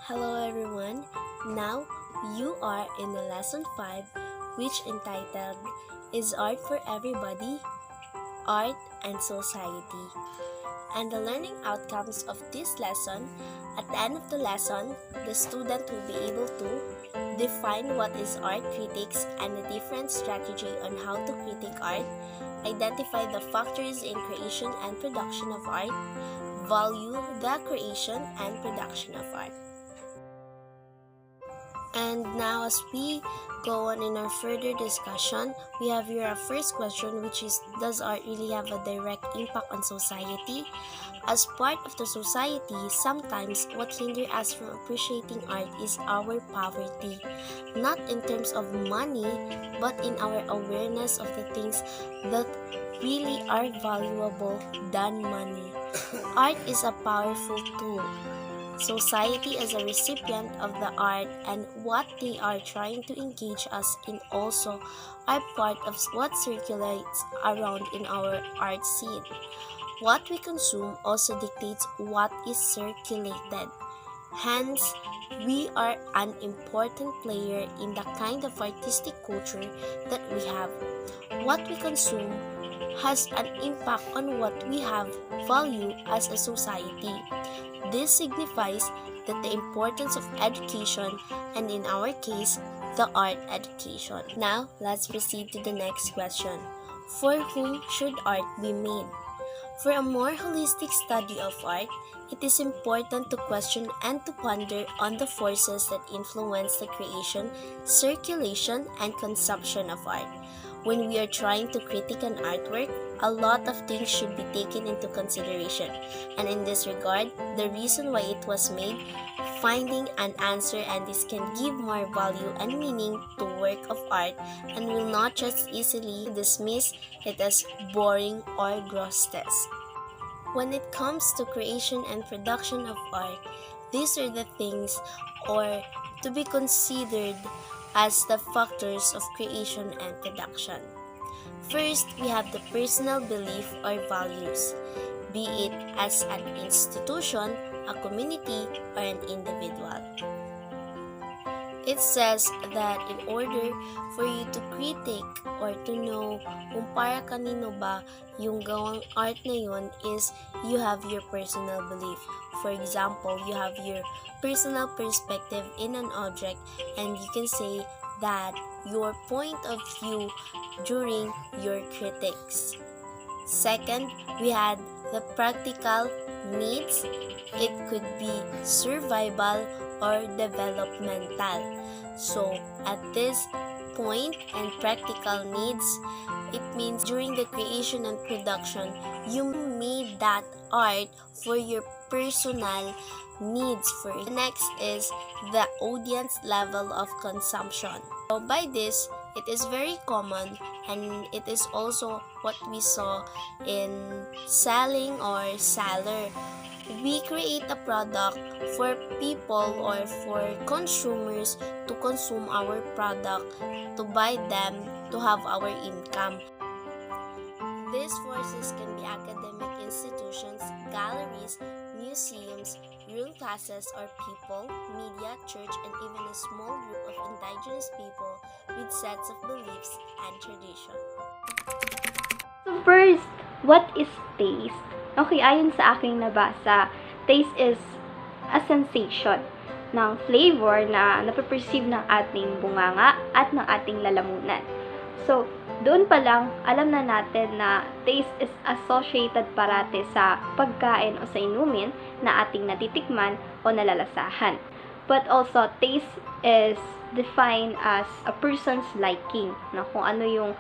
Hello everyone. Now you are in the lesson 5 which entitled Is Art for Everybody? Art and Society. And the learning outcomes of this lesson, at the end of the lesson, the student will be able to define what is art critics and the different strategy on how to critique art, identify the factors in creation and production of art, value the creation and production of art. And now as we go on in our further discussion, we have here our first question, which is, does art really have a direct impact on society? As part of the society, sometimes what hinders us from appreciating art is our poverty. Not in terms of money, but in our awareness of the things that really are valuable than money. Art is a powerful tool. Society as a recipient of the art and what they are trying to engage us in also are part of what circulates around in our art scene. What we consume also dictates what is circulated. Hence, we are an important player in the kind of artistic culture that we have. What we consume has an impact on what we have value as a society. This signifies that the importance of education and in our case, the art education. Now, let's proceed to the next question. For whom should art be made? For a more holistic study of art, it is important to question and to ponder on the forces that influence the creation, circulation, and consumption of art. When we are trying to critique an artwork, a lot of things should be taken into consideration, and in this regard, the reason why it was made, finding an answer, and this can give more value and meaning to work of art and will not just easily dismiss it as boring or grotesque. When it comes to creation and production of art, these are the things or to be considered as the factors of creation and production. First, we have the personal belief or values, be it as an institution, a community, or an individual. It says that in order for you to critique or to know kung para kanino ba yung gawang art na yun is you have your personal belief. For example, you have your personal perspective in an object and you can say that your point of view during your critiques. Second, we had the practical needs. It could be survival or developmental. So, at this point and practical needs, it means during the creation and production, you made that art for your personal needs first. The next is the audience level of consumption. So by this, it is very common and it is also what we saw in selling or seller. We create a product for people or for consumers to consume our product, to buy them, to have our income. These forces can be academic institutions, galleries, museums, rural classes or people, media, church, and even a small group of indigenous people with sets of beliefs and tradition. So first, what is taste? Okay, ayon sa aking nabasa, taste is a sensation ng flavor na napaperceive ng ating bunganga at ng ating lalamunan. So, doon pa lang, alam na natin na taste is associated parate sa pagkain o sa inumin na ating natitikman o nalalasahan. But also, taste is defined as a person's liking, na kung ano yung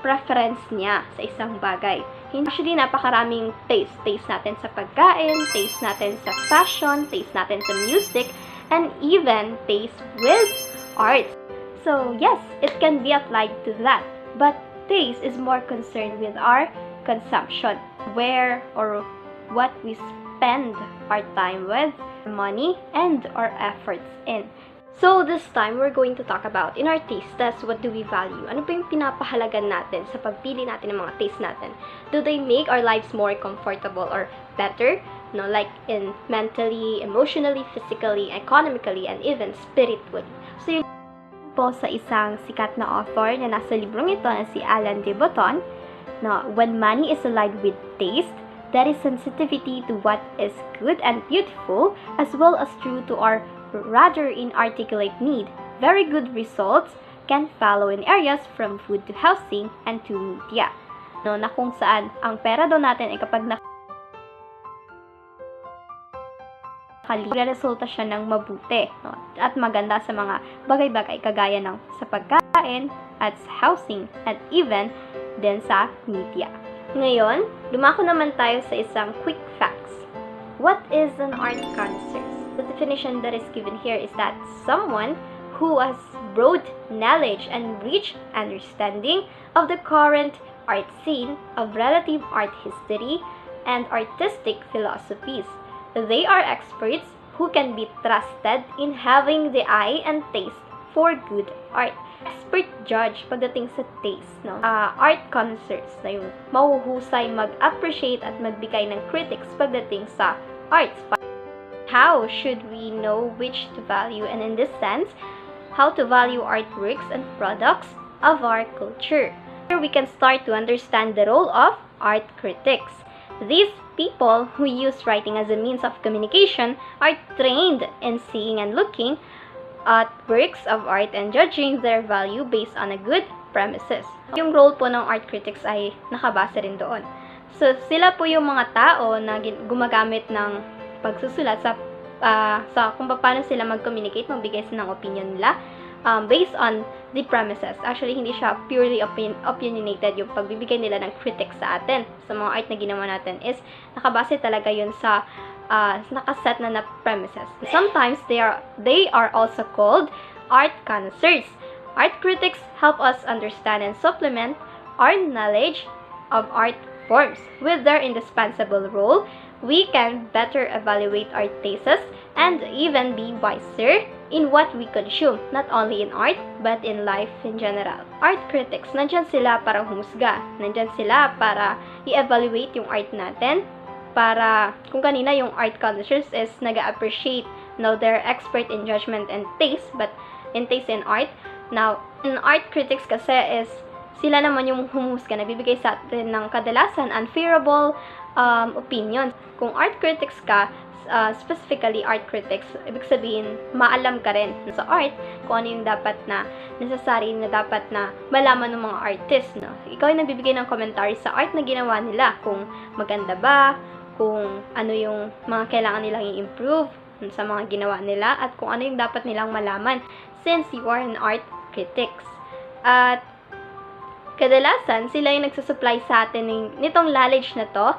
preference niya sa isang bagay. Actually, napakaraming taste. Taste natin sa pagkain, taste natin sa fashion, taste natin sa music, and even taste with art. So, yes, it can be applied to that. But taste is more concerned with our consumption, where or what we spend our time with, money, and our efforts in. So, this time, we're going to talk about, in our taste test, what do we value? Ano pa yung pinapahalagan natin sa pagpili natin ng mga taste natin? Do they make our lives more comfortable or better? no, like in mentally, emotionally, physically, economically, and even spiritually. So yun po sa isang sikat na author na nasa librong ito na si Alain de Botton, no, when money is aligned with taste, there is sensitivity to what is good and beautiful, as well as true to our rather inarticulate need. Very good results can follow in areas from food to housing and to media. No, na kung saan ang pera daw natin ay kapag resulta siya ng mabuti, no? At maganda sa mga bagay-bagay kagaya ng sa pagkain at sa housing at even din sa media. Ngayon, dumako naman tayo sa isang quick facts. What is an art concert? The definition that is given here is that someone who has broad knowledge and rich understanding of the current art scene, of relative art history, and artistic philosophies. They are experts who can be trusted in having the eye and taste for good art. Expert judge pagdating sa taste, no? Art connoisseurs na yung mahuhusay mag-appreciate at magbigay ng critics pagdating sa arts. How should we know which to value, and in this sense, how to value artworks and products of our culture? Here we can start to understand the role of art critics. These people who use writing as a means of communication are trained in seeing and looking at works of art and judging their value based on a good premises. Yung role po ng art critics ay nakabase rin doon. So, sila po yung mga tao na gumagamit ng pagsusulat sa kung paano sila mag-communicate, magbigay sila ng opinion nila based on the premises. Actually, hindi siya purely opinionated yung pagbibigay nila ng critics sa atin. Sa mga art na ginawa natin is nakabase talaga yun sa nakaset na premises. Sometimes they are also called art connoisseurs. Art critics help us understand and supplement our knowledge of art forms. With their indispensable role, we can better evaluate our tastes and even be wiser in what we consume, not only in art, but in life in general. Art critics, nandyan sila para humusga. Nandyan sila para i-evaluate yung art natin. Para, kung kanina yung art connoisseurs is nag-appreciate, now they're expert in judgment and taste, but in taste in art. Now, in art critics kasi is, sila naman yung humusga, nagbibigay sa atin ng kadalasan unfavorable opinions. Kung art critics ka, specifically art critics, ibig sabihin, maalam ka rin sa art kung ano yung dapat na necessary na dapat na malaman ng mga artist, no? Ikaw yung nagbibigay ng commentary sa art na ginawa nila, kung maganda ba, kung ano yung mga kailangan nilang i-improve sa mga ginawa nila, at kung ano yung dapat nilang malaman since you are an art critics. At kadalasan, sila yung nagsusupply sa atin nitong knowledge na to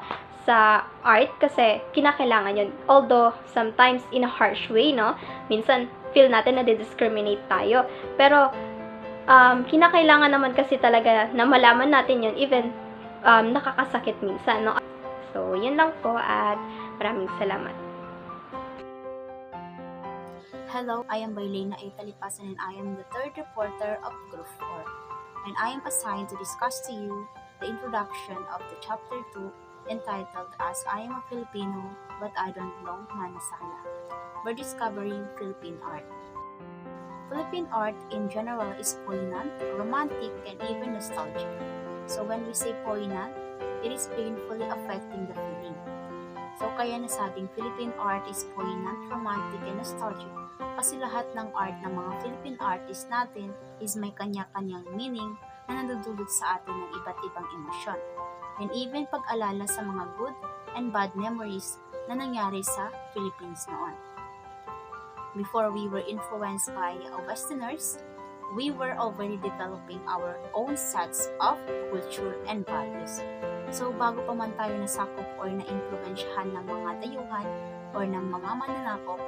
sa art kasi kinakailangan yun. Although, sometimes in a harsh way, no? Minsan, feel natin na discriminate tayo. Pero, kinakailangan naman kasi talaga na malaman natin yun, even nakakasakit minsan, no? So, yun lang po at maraming salamat. Hello, I am Bailena A. Talipasan and I am the third reporter of Group 4. And I am assigned to discuss to you the introduction of the Chapter 2 entitled as I Am a Filipino But I Don't Know Manasala. We're discovering Philippine art. Philippine art in general is poignant, romantic, and even nostalgic. So when we say poignant, it is painfully affecting the feeling. So kaya nasabing Philippine art is poignant, romantic, and nostalgic kasi lahat ng art ng mga Philippine artists natin is may kanya-kanyang meaning na nadudulot sa atin ng iba't ibang emosyon. And even pag-alala sa mga good and bad memories na nangyari sa Philippines noon. Before we were influenced by Westerners, we were already developing our own sets of culture and values. So bago pa man tayo nasakop or na-influensyahan ng mga dayuhan or ng mga mananakop,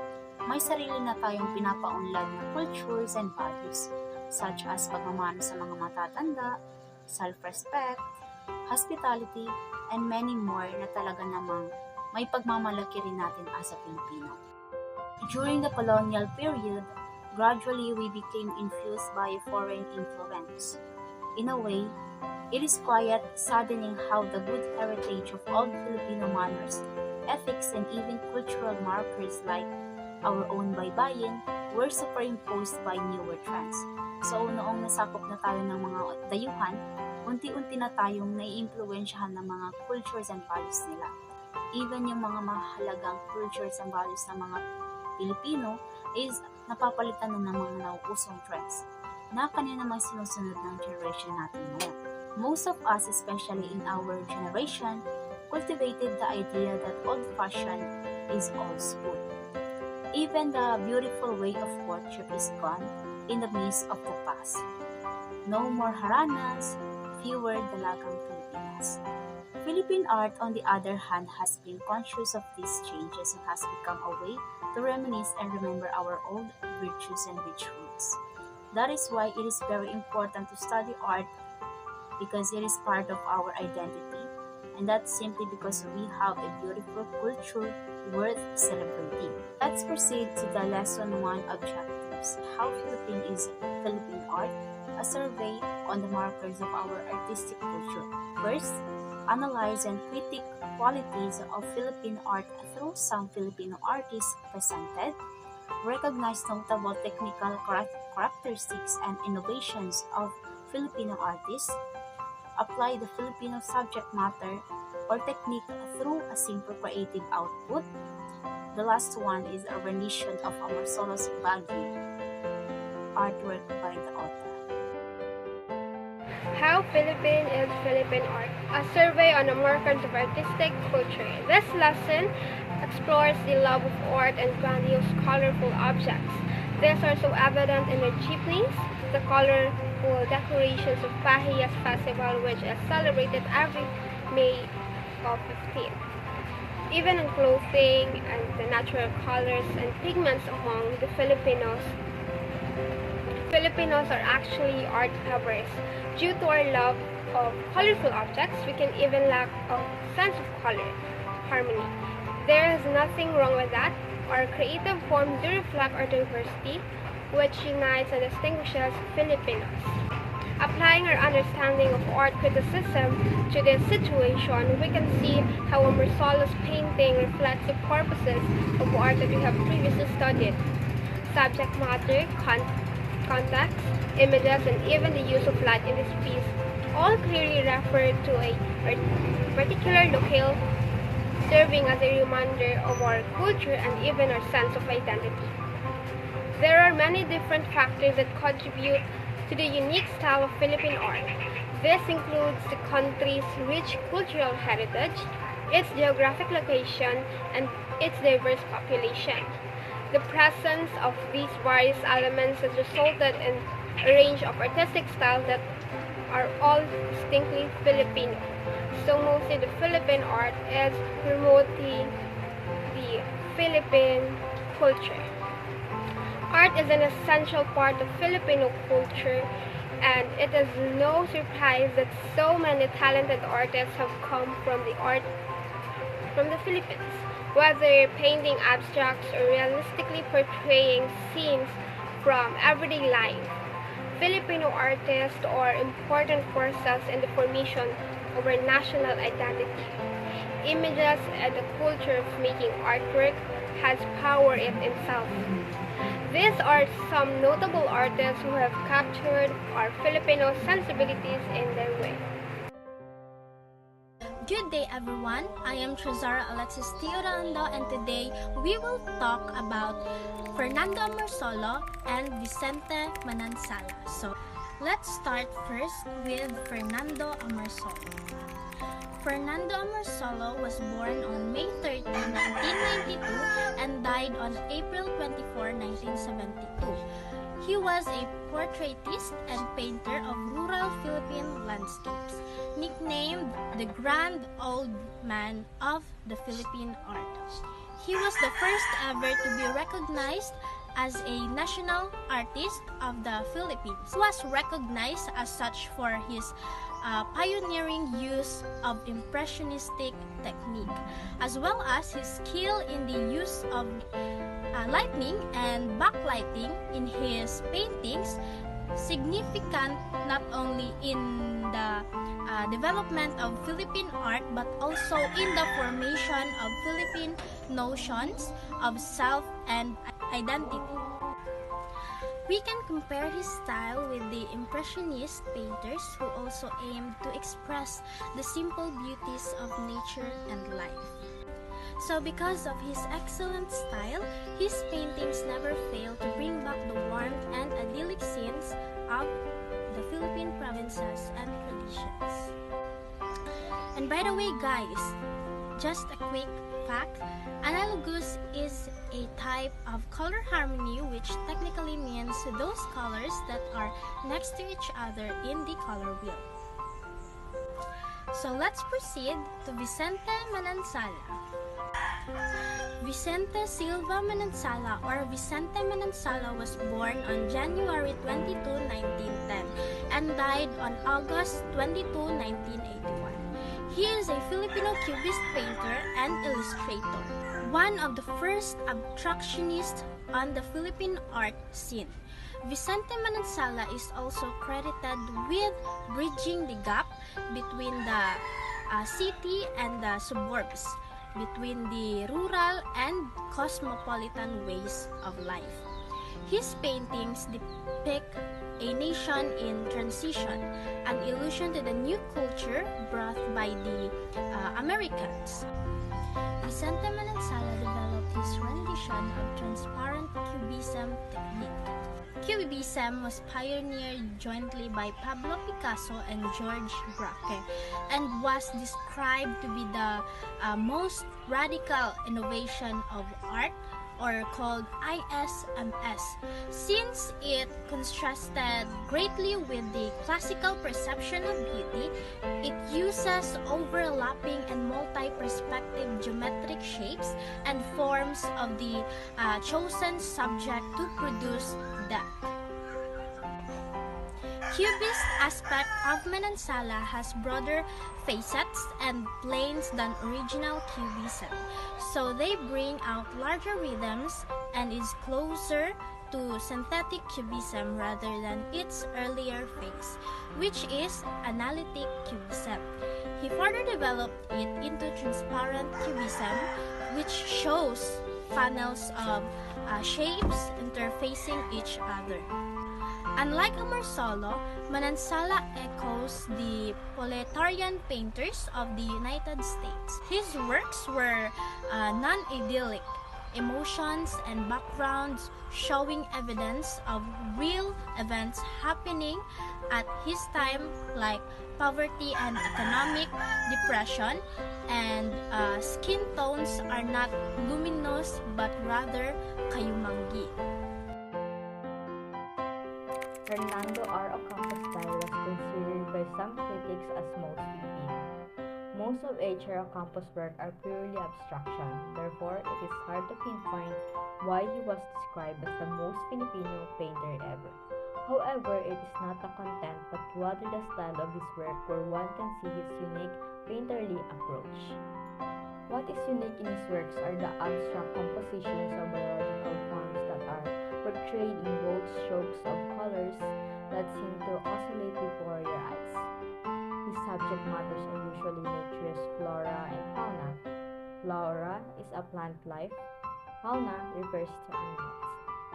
may sarili na tayong pinapaunlad na cultures and values such as pagmamano sa mga matatanda, self-respect, hospitality, and many more na talaga namang may pagmamalaki rin natin as a Filipino. During the colonial period, gradually we became infused by foreign influence. In a way, it is quite saddening how the good heritage of old Filipino manners ethics, and even cultural markers like our own baybayin were superimposed by newer trends. So noong nasakop na tayo ng mga dayuhan, unti-unti na tayong naiimpluwensyahan ng mga cultures and values nila. Even yung mga mahalagang cultures and values ng mga Pilipino is napapalitan na ng mga nauusong trends na kanya namang sinusunod ng generation natin ngayon. Most of us, especially in our generation, cultivated the idea that old-fashioned is always good. Even the beautiful way of courtship is gone in the midst of the past. No more haranas, fewer dalagang Pilipinas. Philippine art, on the other hand, has been conscious of these changes and has become a way to reminisce and remember our old virtues and rich roots. That is why it is very important to study art, because it is part of our identity, and that's simply because we have a beautiful culture worth celebrating. Let's proceed to the lesson 1 objectives. How Philippine is Philippine art? A survey on the markers of our artistic culture. First, analyze and critique qualities of Philippine art through some Filipino artists presented. Recognize notable technical characteristics and innovations of Filipino artists. Apply the Filipino subject matter or technique through a simple creative output. The last one is a rendition of Amorsolo's Baguio, artwork by the author. How Philippine is Philippine art? A survey on the markers of artistic culture. This lesson explores the love of art and grandiose, colorful objects. These are so evident in the jeepneys, the colorful decorations of Pahiyas Festival, which is celebrated every May of 15th. Even in clothing and the natural colors and pigments among the Filipinos are actually art lovers. Due to our love of colorful objects, we can even lack a sense of color, harmony. There is nothing wrong with that. Our creative forms do reflect our diversity, which unites and distinguishes Filipinos. Applying our understanding of art criticism to this situation, we can see how Amorsolo's painting reflects the purposes of art that we have previously studied. Subject matter, context, images, and even the use of light in this piece all clearly refer to a particular locale, serving as a reminder of our culture and even our sense of identity. There are many different factors that contribute to the unique style of Philippine art. This includes the country's rich cultural heritage, its geographic location, and its diverse population. The presence of these various elements has resulted in a range of artistic styles that are all distinctly Filipino. So mostly the Philippine art is promoting the Philippine culture. Art is an essential part of Filipino culture, and it is no surprise that so many talented artists have come from the Philippines. Whether painting abstracts or realistically portraying scenes from everyday life, Filipino artists are important forces in the formation of our national identity. Images and the culture of making artwork has power in itself. These are some notable artists who have captured our Filipino sensibilities in their way. Good day everyone, I am Trezara Alexis Teodando, and today we will talk about Fernando Amorsolo and Vicente Manansala. So let's start first with Fernando Amorsolo. Fernando Amorsolo was born on May 13, 1992 and died on April 24, 1972. He was a portraitist and painter of rural Philippine landscapes, nicknamed the Grand Old Man of the Philippine art. He was the first ever to be recognized as a national artist of the Philippines. He was recognized as such for his pioneering use of impressionistic technique, as well as his skill in the use of lighting and backlighting in his paintings, significant not only in the development of Philippine art, but also in the formation of Philippine notions of self and identity. We can compare his style with the Impressionist painters who also aimed to express the simple beauties of nature and life. So because of his excellent style, his paintings never fail to bring back the warmth and idyllic scenes of the Philippine provinces and traditions. And by the way guys, just a quick fact, analogous is a type of color harmony, which technically means those colors that are next to each other in the color wheel. So let's proceed to Vicente Manansala. Vicente Silva Manansala or Vicente Manansala was born on January 22, 1910 and died on August 22, 1981. He is a Filipino cubist painter and illustrator, one of the first abstractionists on the Philippine art scene. Vicente Manansala is also credited with bridging the gap between the city and the suburbs, between the rural and cosmopolitan ways of life. His paintings depict a nation in transition, an allusion to the new culture brought by the Americans. Vicente Manansala developed his rendition of transparent cubism technique. Cubism was pioneered jointly by Pablo Picasso and George Braque and was described to be the most radical innovation of art, or called ISMS, since it contrasted greatly with the classical perception of beauty. It uses overlapping and multi-perspective geometric shapes and forms of the chosen subject to produce depth. Cubist aspect of Manansala has broader facets and planes than original Cubism, so they bring out larger rhythms and is closer to synthetic Cubism rather than its earlier phase, which is analytic Cubism. He further developed it into transparent Cubism, which shows funnels of shapes interfacing each other. Unlike Amorsolo, Manansala echoes the proletarian painters of the United States. His works were non-idyllic, emotions and backgrounds showing evidence of real events happening at his time, like poverty and economic depression, and skin tones are not luminous but rather kayumangi. Fernando R. Ocampo's style was considered by some critics as most Filipino. Most of H.R. Ocampo's work are purely abstraction, therefore it is hard to pinpoint why he was described as the most Filipino painter ever. However, it is not the content but rather the style of his work where one can see his unique painterly approach. What is unique in his works are the abstract compositions of biological forms that are portrayed in bold strokes of colors that seem to oscillate before your eyes. His subject matters are usually nature's flora and fauna. Flora is a plant life, fauna refers to animals,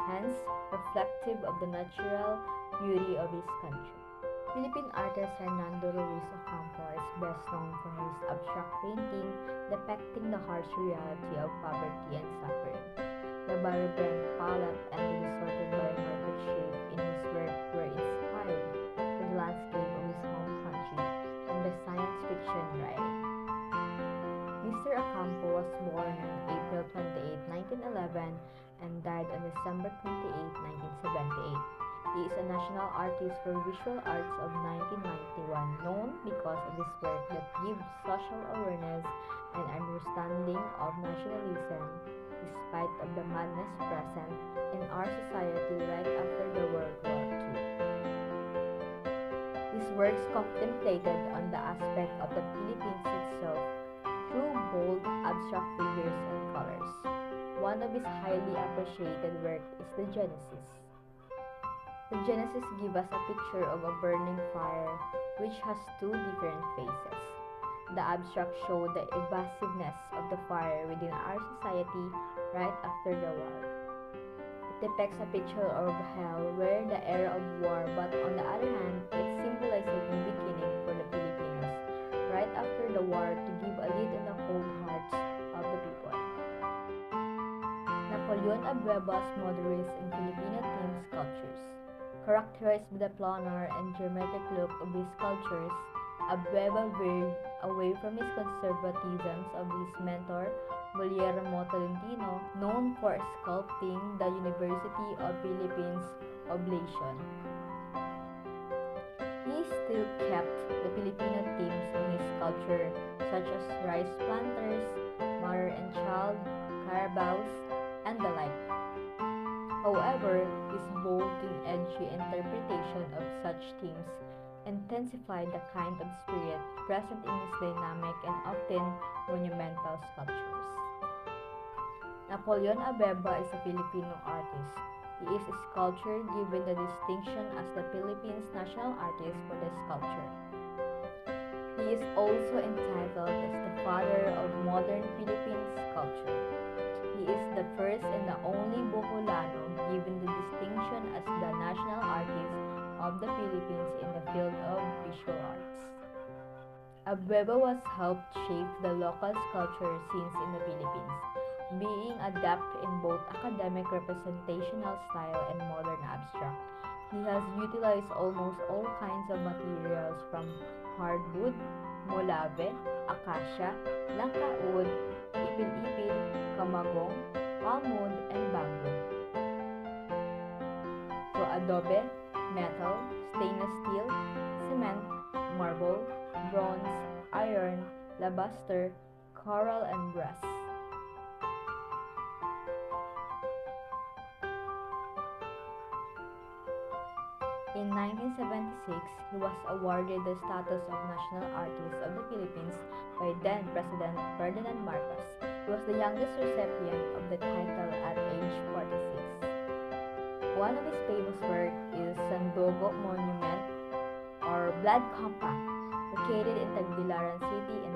hence reflective of the natural beauty of his country. Philippine artist Hernando Ruiz Ocampo is best known for his abstract painting depicting the harsh reality of poverty and suffering. The vibrant palette and the distorted biometric shape in his work were inspired by the landscape of his home country and by science fiction writing. Mr. Ocampo was born on April 28, 1911 and died on December 28, 1978. He is a national artist for visual arts of 1991, known because of his work that gives social awareness and understanding of nationalism despite of the madness present in our society right after the World War II. His works contemplated on the aspect of the Philippines itself through bold, abstract figures and colors. One of his highly appreciated work is the Genesis. The Genesis gives us a picture of a burning fire which has two different phases. The abstract show the evasiveness of the fire within our society right after the war. It depicts a picture of hell where the era of war, but on the other hand, it symbolizes a new beginning for the Filipinos right after the war to give a lead in the cold hearts of the people. Napoleon Abueba's modernists and Filipino themed sculptures. Characterized by the planar and geometric look of his sculptures, Abueva veered away from his conservatisms of his mentor, Guillermo Tolentino, known for sculpting the University of Philippines Oblation. He still kept the Filipino themes in his sculpture, such as rice planters, mother and child, carabaos, and the like. However, his bold and edgy interpretation of such themes intensified the kind of spirit present in his dynamic and often monumental sculptures. Napoleon Abeba is a Filipino artist. He is a sculptor given the distinction as the Philippines' national artist for the sculpture. He is also entitled as the father of modern Philippine sculpture. He is the first and the only Boholano given the distinction as the national artist of the Philippines in the field of visual arts. Abueva was helped shape the local sculpture scenes in the Philippines, being adept in both academic representational style and modern abstract. He has utilized almost all kinds of materials from hardwood, molave, acacia, langka wood, ipil-ipil, kamagong, palmwood, and bamboo. To adobe, metal, stainless steel, cement, marble, bronze, iron, alabaster, coral, and brass. In 1976, he was awarded the status of National Artist of the Philippines by then-President Ferdinand Marcos. He was the youngest recipient of the title at age 46. One of his famous works is Sandogo Monument or Blood Compact, located in Tagbilaran City in